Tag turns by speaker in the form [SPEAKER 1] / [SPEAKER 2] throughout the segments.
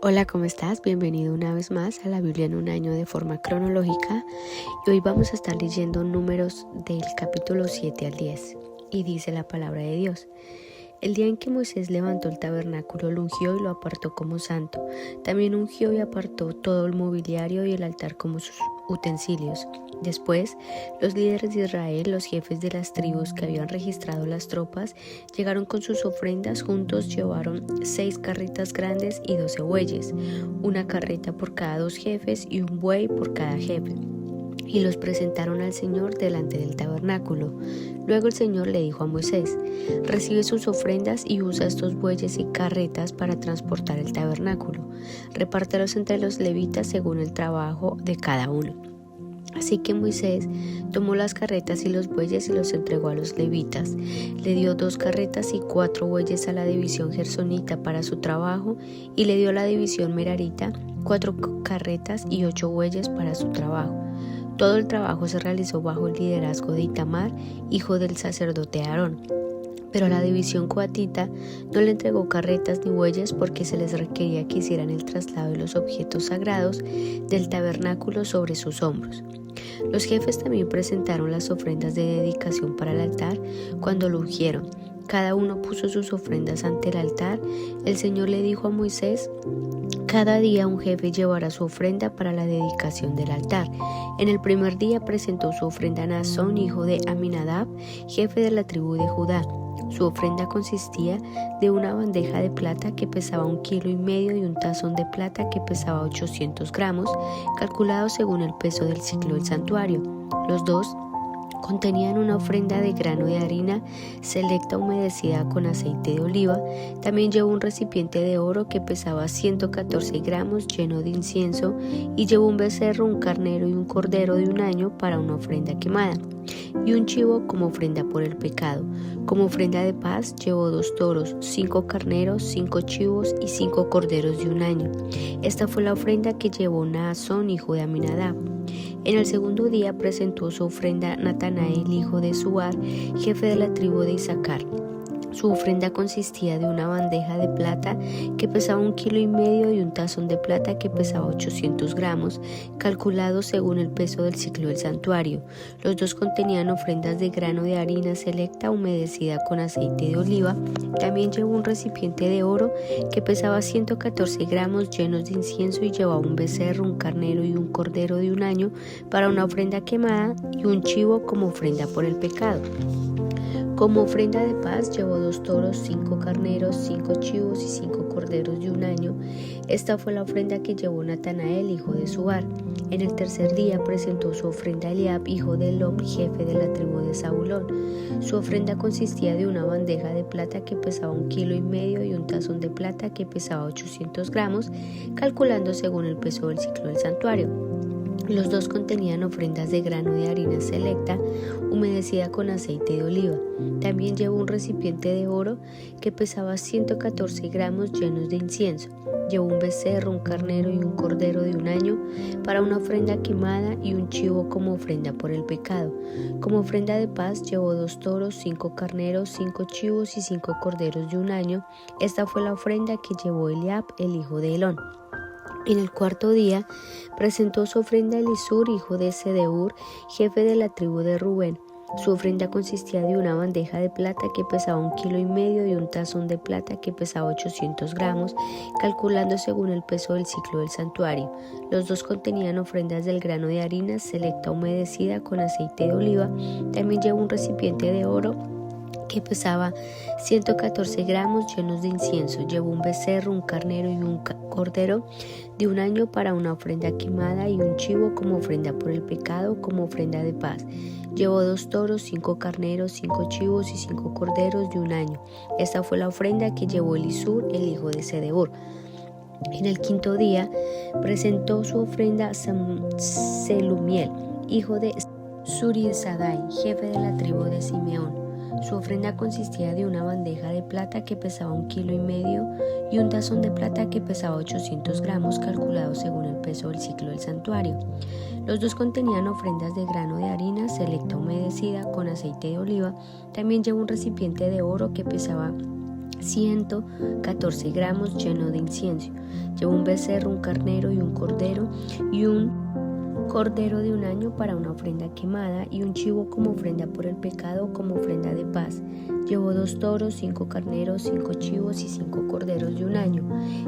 [SPEAKER 1] Hola, ¿cómo estás? Bienvenido una vez más a la Biblia en un año de forma cronológica y hoy vamos a estar leyendo números del capítulo 7 al 10 y dice la palabra de Dios. El día en que Moisés levantó el tabernáculo, lo ungió y lo apartó como santo. También ungió y apartó todo el mobiliario y el altar como sus utensilios. Después, los líderes de Israel, los jefes de las tribus que habían registrado las tropas, llegaron con sus ofrendas. Juntos llevaron 6 carretas grandes y 12 bueyes, una carreta por cada 2 jefes y un buey por cada jefe, y los presentaron al Señor delante del tabernáculo. Luego el Señor le dijo a Moisés: recibe sus ofrendas y usa estos bueyes y carretas para transportar el tabernáculo. Repártelos entre los levitas según el trabajo de cada uno. Así que Moisés tomó las carretas y los bueyes y los entregó a los levitas. Le dio 2 carretas y 4 bueyes a la división gersonita para su trabajo, y le dio a la división merarita 4 carretas y 8 bueyes para su trabajo. Todo el trabajo se realizó bajo el liderazgo de Itamar, hijo del sacerdote Aarón. Pero a la división coatita no le entregó carretas ni bueyes, porque se les requería que hicieran el traslado de los objetos sagrados del tabernáculo sobre sus hombros. Los jefes también presentaron las ofrendas de dedicación para el altar cuando lo ungieron. Cada uno puso sus ofrendas ante el altar. El Señor le dijo a Moisés: cada día un jefe llevará su ofrenda para la dedicación del altar. En el primer día presentó su ofrenda Naasón, hijo de Aminadab, jefe de la tribu de Judá. Su ofrenda consistía de una bandeja de plata que pesaba 1,5 kilos y un tazón de plata que pesaba 800 gramos, calculado según el peso del ciclo del santuario. Los dos contenían una ofrenda de grano de harina selecta humedecida con aceite de oliva. También llevó un recipiente de oro que pesaba 114 gramos lleno de incienso, y llevó un becerro, un carnero y un cordero de 1 año para una ofrenda quemada, y un chivo como ofrenda por el pecado. Como ofrenda de paz llevó 2 toros, 5 carneros, 5 chivos y 5 corderos de 1 año. Esta fue la ofrenda que llevó Naasón, hijo de Aminadab. En el segundo día presentó su ofrenda Natanael, hijo de Suar, jefe de la tribu de Isaacar. Su ofrenda consistía de una bandeja de plata que pesaba 1,5 kilos y un tazón de plata que pesaba 800 gramos, calculado según el peso del ciclo del santuario. Los dos contenían ofrendas de grano de harina selecta humedecida con aceite de oliva. También llevó un recipiente de oro que pesaba 114 gramos llenos de incienso, y llevaba un becerro, un carnero y un cordero de 1 año para una ofrenda quemada, y un chivo como ofrenda por el pecado. Como ofrenda de paz llevó 2 toros, 5 carneros, 5 chivos y 5 corderos de 1 año. Esta fue la ofrenda que llevó Natanael, hijo de Suar. En el tercer día presentó su ofrenda Eliab, hijo de Helón, jefe de la tribu de Zabulón. Su ofrenda consistía de una bandeja de plata que pesaba 1,5 kilos y un tazón de plata que pesaba 800 gramos, calculando según el peso del ciclo del santuario. Los dos contenían ofrendas de grano de harina selecta humedecida con aceite de oliva. También llevó un recipiente de oro que pesaba 114 gramos llenos de incienso. Llevó un becerro, un carnero y un cordero de 1 año para una ofrenda quemada, y un chivo como ofrenda por el pecado. Como ofrenda de paz llevó 2 toros, 5 carneros, 5 chivos y 5 corderos de 1 año. Esta fue la ofrenda que llevó Eliab, el hijo de Helón. En el cuarto día presentó su ofrenda Elisur, hijo de Sedeur, jefe de la tribu de Rubén. Su ofrenda consistía de una bandeja de plata que pesaba 1,5 kilos y un tazón de plata que pesaba 800 gramos, calculando según el peso del ciclo del santuario. Los dos contenían ofrendas del grano de harina selecta humedecida con aceite de oliva. También llevó un recipiente de oro que pesaba 114 gramos llenos de incienso. Llevó un becerro, un carnero y un cordero de 1 año para una ofrenda quemada, y un chivo como ofrenda por el pecado, como ofrenda de paz. Llevó 2 toros, 5 carneros, 5 chivos y 5 corderos de 1 año. Esta fue la ofrenda que llevó Elisur, el hijo de Sedeur. En el quinto día presentó su ofrenda Selumiel, hijo de Zurisadai, jefe de la tribu de Simeón. Su ofrenda consistía de una bandeja de plata que pesaba 1,5 kilos y un tazón de plata que pesaba 800 gramos, calculado según el peso del ciclo del santuario. Los dos contenían ofrendas de grano de harina selecta humedecida con aceite de oliva. También llevó un recipiente de oro que pesaba 114 gramos lleno de incienso. Llevó un becerro, un carnero y un cordero de un año para una ofrenda quemada, y un chivo como ofrenda por el pecado, como ofrenda de paz. Llevó 2 toros, 5 carneros, 5 chivos y 5 corderos de un año.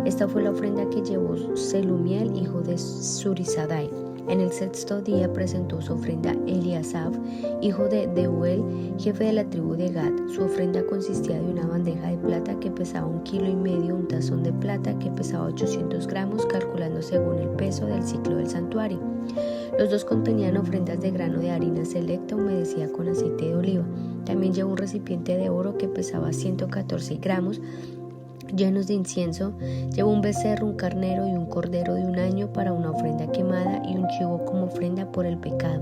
[SPEAKER 1] Esta fue la ofrenda que llevó Selumiel, hijo de Zurisadai. En el 6º día presentó su ofrenda Eliasaf, hijo de Deuel, jefe de la tribu de Gad. Su ofrenda consistía de una bandeja de plata que pesaba 1,5 kilos, un tazón de plata que pesaba 800 gramos, calculando según el peso del ciclo del santuario. Los dos contenían ofrendas de grano de harina selecta humedecida con aceite de oliva. También llevó un recipiente de oro que pesaba 114 gramos, llenos de incienso. Llevó un becerro, un carnero y un cordero de un año para una ofrenda quemada, y un chivo como ofrenda por el pecado.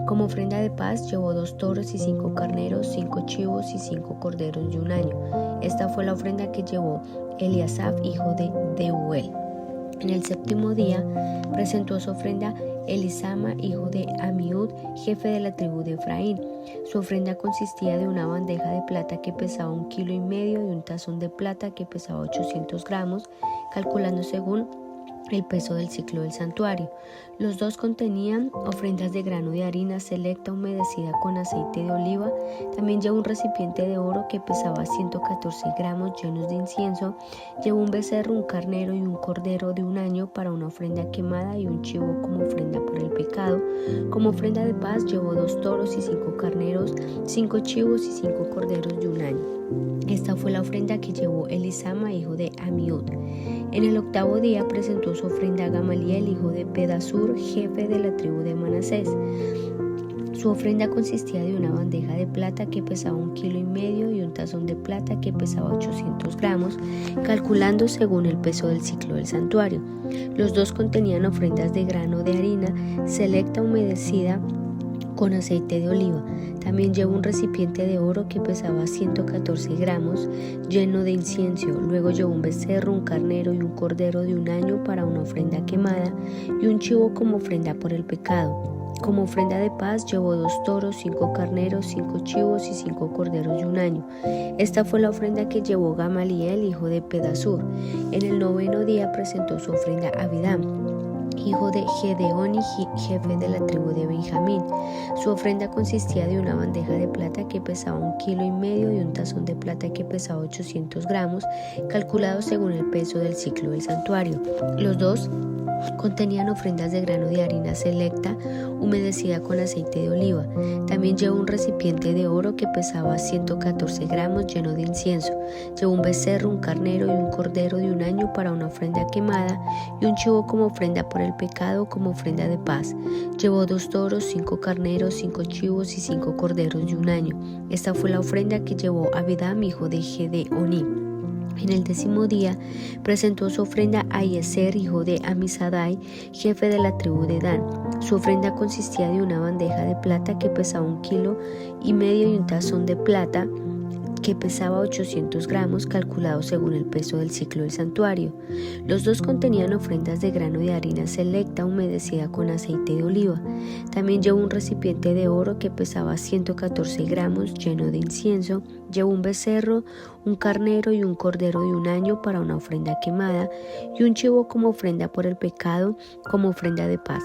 [SPEAKER 1] Como ofrenda de paz llevó 2 toros y 5 carneros, 5 chivos y 5 corderos de un año. Esta fue la ofrenda que llevó Eliasaf, hijo de Deuel. En el 7º día presentó su ofrenda Elisama, hijo de Amiud, jefe de la tribu de Efraín. Su ofrenda consistía de una bandeja de plata que pesaba 1,5 kilos y un tazón de plata que pesaba 800 gramos, calculando según el peso del ciclo del santuario. Los dos contenían ofrendas de grano de harina selecta humedecida con aceite de oliva. También llevó un recipiente de oro que pesaba 114 gramos llenos de incienso. Llevó un becerro, un carnero y un cordero de un año para una ofrenda quemada, y un chivo como ofrenda por el pecado. Como ofrenda de paz llevó 2 toros y 5 carneros, 5 chivos y 5 corderos de un año. Esta fue la ofrenda que llevó Elisama, hijo de Amiud. En el 8º día presentó su ofrenda a Gamaliel, hijo de Pedasur, jefe de la tribu de Manasés. Su ofrenda consistía de una bandeja de plata que pesaba 1,5 kilos y un tazón de plata que pesaba 800 gramos, calculando según el peso del ciclo del santuario. Los dos contenían ofrendas de grano de harina selecta humedecida con aceite de oliva. También llevó un recipiente de oro que pesaba 114 gramos lleno de incienso. Luego llevó un becerro, un carnero y un cordero de un año para una ofrenda quemada, y un chivo como ofrenda por el pecado. Como ofrenda de paz llevó 2 toros, 5 carneros, 5 chivos y 5 corderos de un año. Esta fue la ofrenda que llevó Gamaliel, hijo de Pedasur. En el 9º día presentó su ofrenda a Abidam, hijo de Gedeón y jefe de la tribu de Benjamín. Su ofrenda consistía de una bandeja de plata que pesaba 1,5 kilos y un tazón de plata que pesaba 800 gramos, calculado según el peso del ciclo del santuario. Los dos contenían ofrendas de grano de harina selecta humedecida con aceite de oliva. También llevó un recipiente de oro que pesaba 114 gramos lleno de incienso. Llevó un becerro, un carnero y un cordero de un año para una ofrenda quemada, y un chivo como ofrenda por el pecado, como ofrenda de paz. Llevó 2 toros, 5 carneros, 5 chivos y 5 corderos de un año. Esta fue la ofrenda que llevó Abidam, hijo de Gedeoní. En el 10º día presentó su ofrenda a Yeser, hijo de Amisadai, jefe de la tribu de Dan. Su ofrenda consistía de una bandeja de plata que pesaba 1,5 kilos y un tazón de plata que pesaba 800 gramos, calculado según el peso del ciclo del santuario. Los dos contenían ofrendas de grano de harina selecta humedecida con aceite de oliva. También llevó un recipiente de oro que pesaba 114 gramos lleno de incienso. Llevó un becerro, un carnero y un cordero de un año para una ofrenda quemada, y un chivo como ofrenda por el pecado, como ofrenda de paz.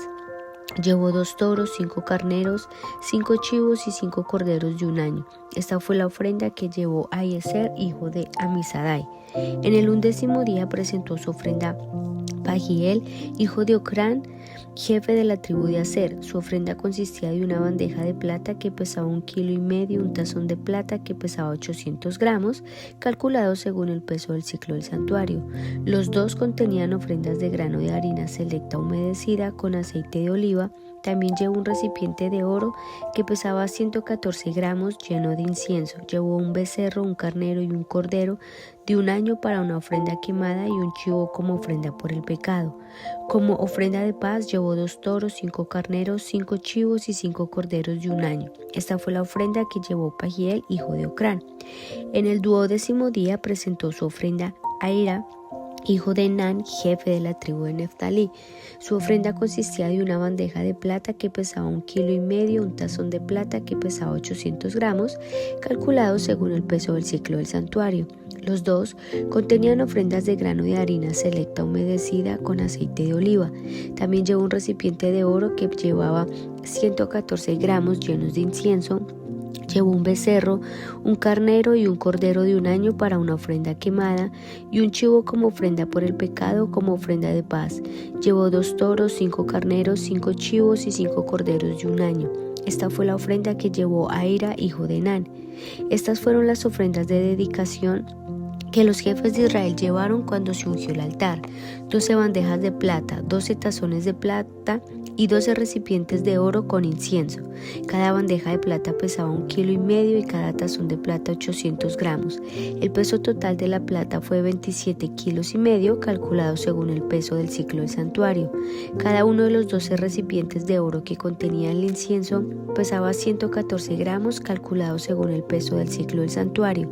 [SPEAKER 1] Llevó 2 toros, 5 carneros, 5 chivos y 5 corderos de un año. Esta fue la ofrenda que llevó a Yeser, hijo de Amisadai. En el 11º día presentó su ofrenda Pagiel, hijo de Ocrán, jefe de la tribu de Aser. Su ofrenda consistía de una bandeja de plata que pesaba 1,5 kilos, un tazón de plata que pesaba 800 gramos, calculado según el peso del ciclo del santuario. Los dos contenían ofrendas de grano de harina selecta humedecida con aceite de oliva. También llevó un recipiente de oro que pesaba 114 gramos lleno de incienso. Llevó un becerro, un carnero y un cordero de un año para una ofrenda quemada, y un chivo como ofrenda por el pecado. Como ofrenda de paz llevó 2 toros, 5 carneros, 5 chivos y 5 corderos de un año. Esta fue la ofrenda que llevó Pagiel, hijo de Ocrán. En el 12º día presentó su ofrenda a Ira, hijo de Enán, jefe de la tribu de Neftalí. Su ofrenda consistía de una bandeja de plata que pesaba 1,5 kilos, un tazón de plata que pesaba 800 gramos, calculado según el peso del ciclo del santuario. Los dos contenían ofrendas de grano de harina selecta humedecida con aceite de oliva. También llevó un recipiente de oro que llevaba 114 gramos llenos de incienso. Llevó un becerro, un carnero y un cordero de 1 año para una ofrenda quemada, y un chivo como ofrenda por el pecado, como ofrenda de paz. Llevó 2 toros, 5 carneros, 5 chivos y 5 corderos de 1 año. Esta fue la ofrenda que llevó Ahira, hijo de Enán. Estas fueron las ofrendas de dedicación que los jefes de Israel llevaron cuando se ungió el altar: 12 bandejas de plata, 12 tazones de plata y 12 recipientes de oro con incienso. Cada bandeja de plata pesaba 1,5 kilos y cada tazón de plata 800 gramos. El peso total de la plata fue 27,5 kilos, calculado según el peso del ciclo del santuario. Cada uno de los 12 recipientes de oro que contenía el incienso pesaba 114 gramos, calculado según el peso del ciclo del santuario.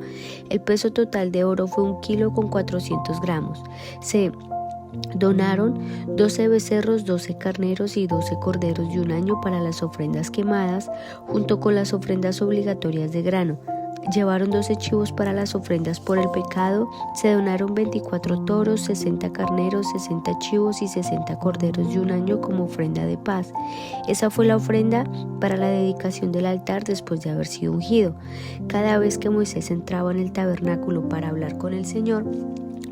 [SPEAKER 1] El peso total de oro fue 1,4 kilos. Se donaron 12 becerros, 12 carneros y 12 corderos de 1 año para las ofrendas quemadas, junto con las ofrendas obligatorias de grano. Llevaron 12 chivos para las ofrendas por el pecado. Se donaron 24 toros, 60 carneros, 60 chivos y 60 corderos de 1 año como ofrenda de paz. Esa fue la ofrenda para la dedicación del altar después de haber sido ungido. Cada vez que Moisés entraba en el tabernáculo para hablar con el Señor,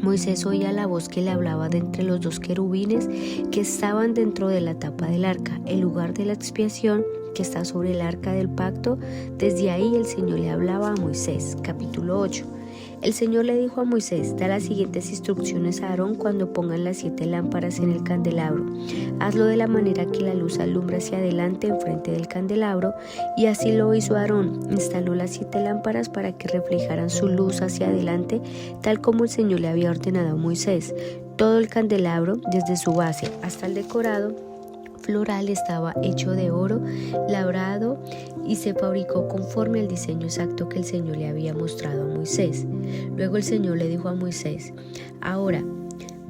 [SPEAKER 1] Moisés oía la voz que le hablaba de entre los 2 querubines que estaban dentro de la tapa del arca, el lugar de la expiación que está sobre el arca del pacto. Desde ahí el Señor le hablaba a Moisés. Capítulo 8. El Señor le dijo a Moisés: da las siguientes instrucciones a Aarón cuando pongan las 7 lámparas en el candelabro. Hazlo de la manera que la luz alumbra hacia adelante enfrente del candelabro. Y así lo hizo Aarón. Instaló las 7 lámparas para que reflejaran su luz hacia adelante, tal como el Señor le había ordenado a Moisés. Todo el candelabro, desde su base hasta el decorado floral, estaba hecho de oro labrado y se fabricó conforme al diseño exacto que el Señor le había mostrado a Moisés. Luego el Señor le dijo a Moisés: ahora,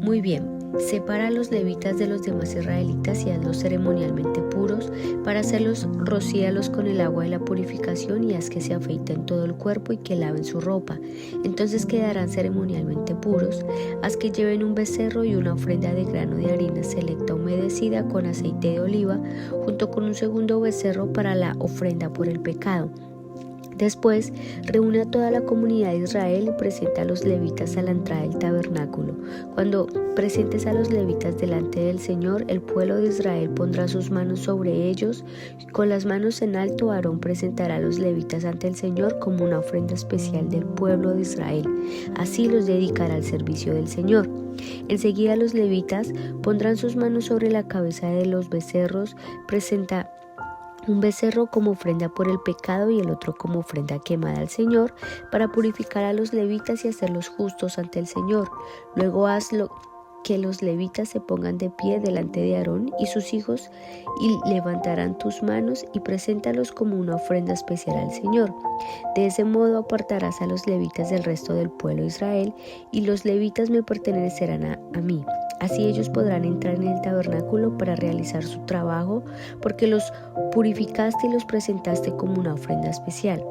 [SPEAKER 1] muy bien, separa a los levitas de los demás israelitas y hazlos ceremonialmente puros. Para hacerlos, rocíalos con el agua de la purificación y haz que se afeiten todo el cuerpo y que laven su ropa. Entonces quedarán ceremonialmente puros. Haz que lleven un becerro y una ofrenda de grano de harina selecta humedecida con aceite de oliva, junto con un segundo becerro para la ofrenda por el pecado. Después, reúne a toda la comunidad de Israel y presenta a los levitas a la entrada del tabernáculo. Cuando presentes a los levitas delante del Señor, el pueblo de Israel pondrá sus manos sobre ellos. Con las manos en alto, Aarón presentará a los levitas ante el Señor como una ofrenda especial del pueblo de Israel. Así los dedicará al servicio del Señor. Enseguida los levitas pondrán sus manos sobre la cabeza de los becerros. Presenta un becerro como ofrenda por el pecado y el otro como ofrenda quemada al Señor, para purificar a los levitas y hacerlos justos ante el Señor. Luego hazlo que los levitas se pongan de pie delante de Aarón y sus hijos y levantarán tus manos y preséntalos como una ofrenda especial al Señor. De ese modo apartarás a los levitas del resto del pueblo de Israel, y los levitas me pertenecerán a mí. Así ellos podrán entrar en el tabernáculo para realizar su trabajo, porque los purificaste y los presentaste como una ofrenda especial.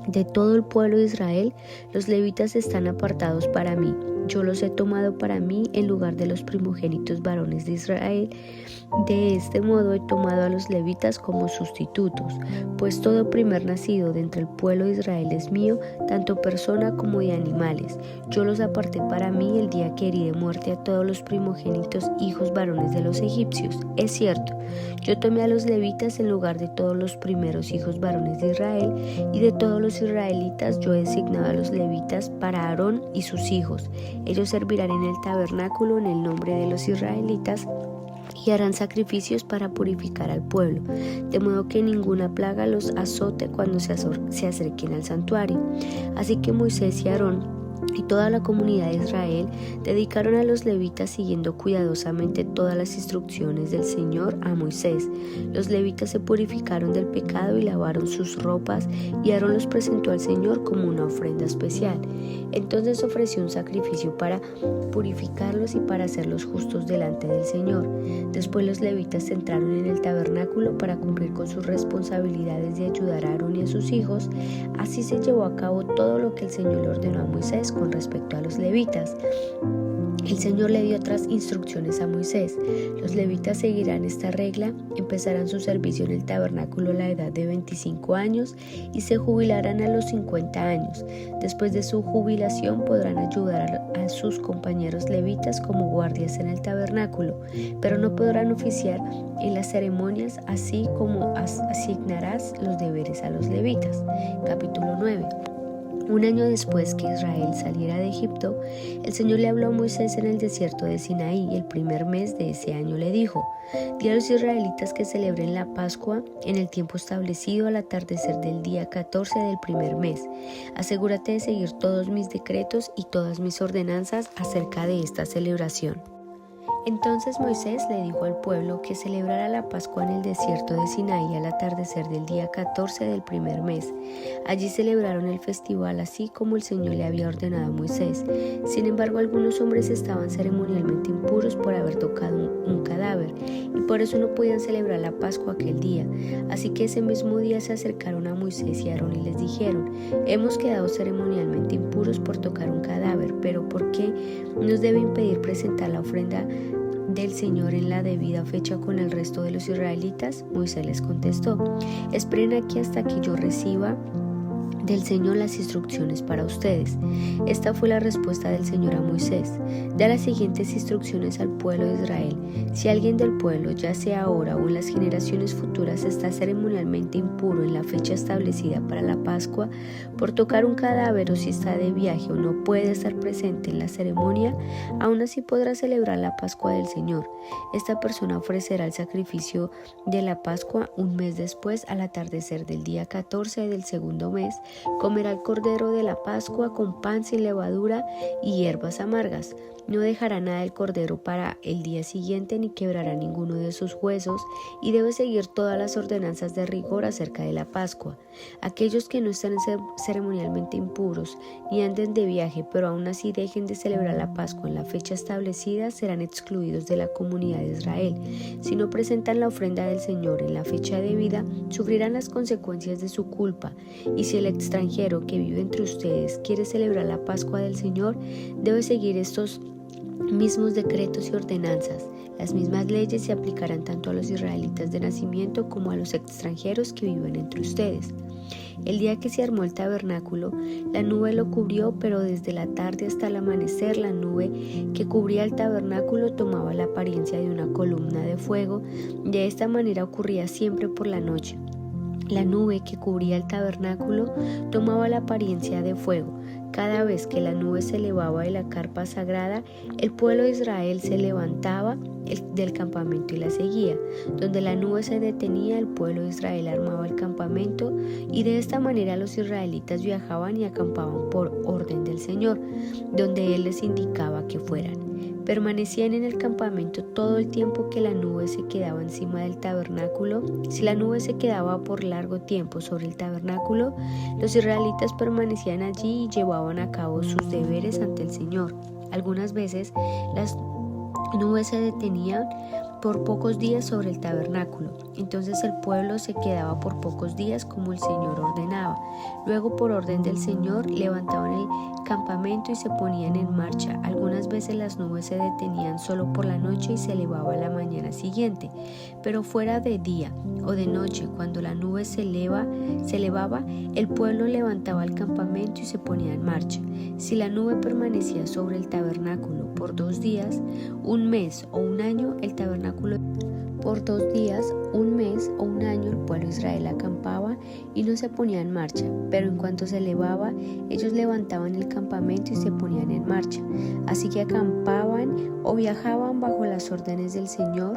[SPEAKER 1] De todo el pueblo de Israel, los levitas están apartados para mí. Yo los he tomado para mí en lugar de los primogénitos varones de Israel. De este modo he tomado a los levitas como sustitutos, pues todo primer nacido de entre el pueblo de Israel es mío, tanto persona como de animales. Yo los aparté para mí el día que herí de muerte a todos los primogénitos hijos varones de los egipcios. Es cierto, yo tomé a los levitas en lugar de todos los primeros hijos varones de Israel, y de todos los israelitas yo he designado a los levitas para Aarón y sus hijos. Ellos servirán en el tabernáculo en el nombre de los israelitas y harán sacrificios para purificar al pueblo, de modo que ninguna plaga los azote cuando se acerquen al santuario. Así que Moisés y Aarón y toda la comunidad de Israel dedicaron a los levitas siguiendo cuidadosamente todas las instrucciones del Señor a Moisés. Los levitas se purificaron del pecado y lavaron sus ropas, y Aarón los presentó al Señor como una ofrenda especial. Entonces ofreció un sacrificio para purificarlos y para hacerlos justos delante del Señor. Después los levitas entraron en el tabernáculo para cumplir con sus responsabilidades de ayudar a Aarón y a sus hijos. Así se llevó a cabo todo lo que el Señor le ordenó a Moisés con respecto a los levitas. El Señor le dio otras instrucciones a Moisés. Los levitas seguirán esta regla, empezarán su servicio en el tabernáculo a la edad de 25 años y se jubilarán a los 50 años. Después de su jubilación podrán ayudar a sus compañeros levitas como guardias en el tabernáculo, pero no podrán oficiar en las ceremonias, así como asignarás los deberes a los levitas. Capítulo 9. Un año después que Israel saliera de Egipto, el Señor le habló a Moisés en el desierto de Sinaí, y el primer mes de ese año le dijo: Di a los israelitas que celebren la Pascua en el tiempo establecido al atardecer del día 14 del primer mes. Asegúrate de seguir todos mis decretos y todas mis ordenanzas acerca de esta celebración. Entonces Moisés le dijo al pueblo que celebrara la Pascua en el desierto de Sinaí al atardecer del día 14 del primer mes. Allí celebraron el festival así como el Señor le había ordenado a Moisés. Sin embargo, algunos hombres estaban ceremonialmente impuros por haber tocado un cadáver, y por eso no podían celebrar la Pascua aquel día. Así que ese mismo día se acercaron a Moisés y a Aarón y les dijeron: Hemos quedado ceremonialmente impuros por tocar un cadáver, pero ¿por qué nos debe impedir presentar la ofrenda del Señor en la debida fecha con el resto de los israelitas? Moisés les contestó: Esperen aquí hasta que yo reciba del Señor las instrucciones para ustedes. Esta fue la respuesta del Señor a Moisés: Da las siguientes instrucciones al pueblo de Israel. Si alguien del pueblo, ya sea ahora o en las generaciones futuras, está ceremonialmente impuro en la fecha establecida para la Pascua por tocar un cadáver, o si está de viaje o no puede estar presente en la ceremonia, aún así podrá celebrar la Pascua del Señor. Esta persona ofrecerá el sacrificio de la Pascua un mes después, al atardecer del día 14 del segundo mes. Comerá el cordero de la Pascua con pan sin levadura y hierbas amargas. No dejará nada del cordero para el día siguiente, ni quebrará ninguno de sus huesos, y debe seguir todas las ordenanzas de rigor acerca de la Pascua. Aquellos que no están ceremonialmente impuros ni anden de viaje, pero aún así dejen de celebrar la Pascua en la fecha establecida, serán excluidos de la comunidad de Israel. Si no presentan la ofrenda del Señor en la fecha debida, sufrirán las consecuencias de su culpa. Y si el extranjero que vive entre ustedes quiere celebrar la Pascua del Señor, debe seguir estos mismos decretos y ordenanzas. Las mismas leyes se aplicarán tanto a los israelitas de nacimiento como a los extranjeros que viven entre ustedes. El día que se armó el tabernáculo, la nube lo cubrió, pero desde la tarde hasta el amanecer la nube que cubría el tabernáculo tomaba la apariencia de una columna de fuego. De esta manera ocurría siempre por la noche. La nube que cubría el tabernáculo tomaba la apariencia de fuego. Cada vez que la nube se elevaba de la carpa sagrada, el pueblo de Israel se levantaba del campamento y la seguía. Donde la nube se detenía, el pueblo de Israel armaba el campamento, y de esta manera los israelitas viajaban y acampaban por orden del Señor, donde Él les indicaba que fueran. Permanecían en el campamento todo el tiempo que la nube se quedaba encima del tabernáculo. Si la nube se quedaba por largo tiempo sobre el tabernáculo, los israelitas permanecían allí y llevaban a cabo sus deberes ante el Señor. Algunas veces las nubes se detenían por pocos días sobre el tabernáculo. Entonces el pueblo se quedaba por pocos días como el Señor ordenaba. Luego, por orden del Señor, levantaban el campamento y se ponían en marcha. Algunas veces las nubes se detenían solo por la noche y se elevaba la mañana siguiente. Pero fuera de día o de noche, cuando la nube se elevaba, el pueblo levantaba el campamento y se ponía en marcha. Si la nube permanecía sobre el tabernáculo por 2 días, un mes o un año, el pueblo de Israel acampaba y no se ponía en marcha, pero en cuanto se elevaba, ellos levantaban el campamento y se ponían en marcha. Así que acampaban o viajaban bajo las órdenes del Señor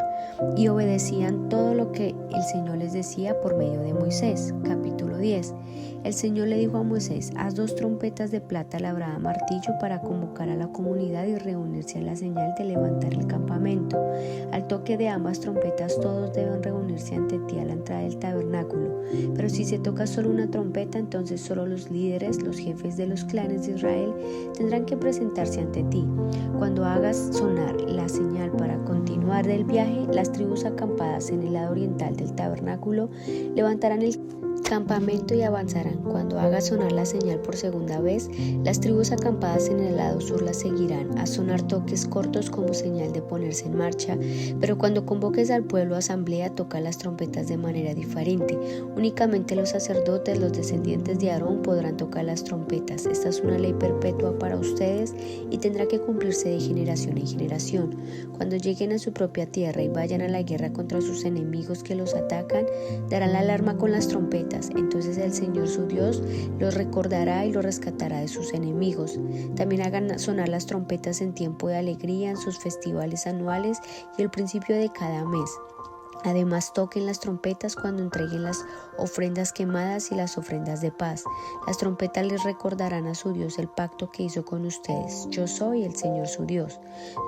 [SPEAKER 1] y obedecían todo lo que el Señor les decía por medio de Moisés. Capítulo 10. El Señor le dijo a Moisés: haz 2 trompetas de plata labrada a martillo para convocar a la comunidad y reunirse a la señal de levantar el campamento. Al toque de ambas trompetas todos deben reunirse ante ti a la entrada del tabernáculo. Pero si se toca solo una trompeta, entonces solo los líderes, los jefes de los clanes de Israel, tendrán que presentarse ante ti. Cuando hagas sonar la señal para continuar del viaje, las tribus acampadas en el lado oriental del tabernáculo levantarán el campamento y avanzarán. Cuando haga sonar la señal por segunda vez, las tribus acampadas en el lado sur la seguirán. Haz sonar toques cortos como señal de ponerse en marcha, pero cuando convoques al pueblo a asamblea, toca las trompetas de manera diferente. Únicamente los sacerdotes, los descendientes de Aarón, podrán tocar las trompetas. Esta es una ley perpetua para ustedes y tendrá que cumplirse de generación en generación. Cuando lleguen a su propia tierra y vayan a la guerra contra sus enemigos que los atacan, darán la alarma con las trompetas. Entonces el Señor su Dios los recordará y los rescatará de sus enemigos. También hagan sonar las trompetas en tiempo de alegría, en sus festivales anuales y el principio de cada mes. Además, toquen las trompetas cuando entreguen las ofrendas quemadas y las ofrendas de paz. Las trompetas les recordarán a su Dios el pacto que hizo con ustedes. Yo soy el Señor su Dios.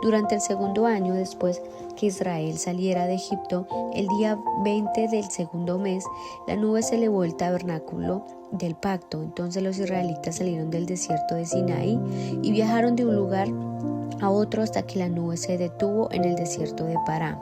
[SPEAKER 1] Durante el 2.º año después que Israel saliera de Egipto, el día 20 del 2.º mes, la nube se elevó el tabernáculo del pacto. Entonces los israelitas salieron del desierto de Sinaí y viajaron de un lugar a otro hasta que la nube se detuvo en el desierto de Parán.